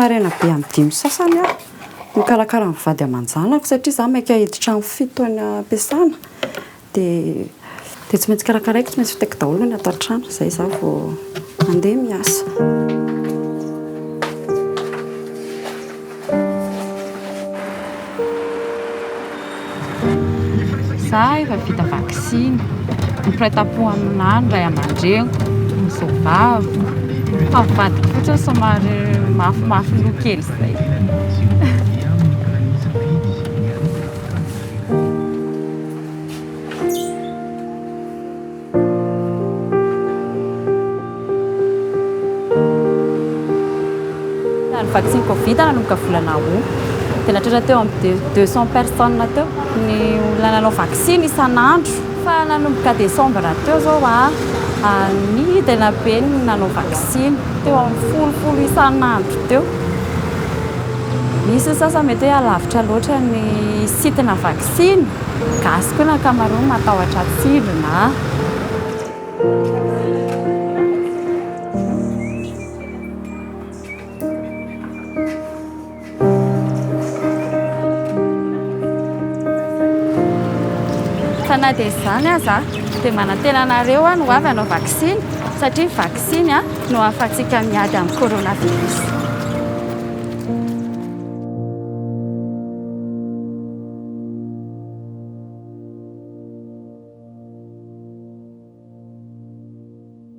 maraina be amin'ny 5 sasany aho mikarakara ny vady aman-janako satria za maika hiditra amin'ny fito ny ampiasana dia tsy maintsy karakaraiko tsy maintsy fitaiko daholo ny ato an-trano izay za vao mandeha miasa. Za efa vita vaksiny miprêt-à-pot amin'any ray aman-dreniko ny soavavo fa vadiko fotsiny somary mafimafy loha kely izay. Ny vaksiny Covid nanomboka volana Août dia nahatratra teo amin'ny 200 personnes teo ny olona nanao vaksiny isan'andro. Fa nanomboka Desambra teo zao nidina be ny nanao vaksiny teo amin'ny 10 isan'andro teo. Misy ny sasany mety hoe alavitra loatra ny sitina vaksiny, gasy koa ny ankamaroany matahotra tsilona. Na dia izany aza dia manantena anareo no avy hanao vaksiny satria vaksiny no ahafahantsika miady amin'ny coronavirus.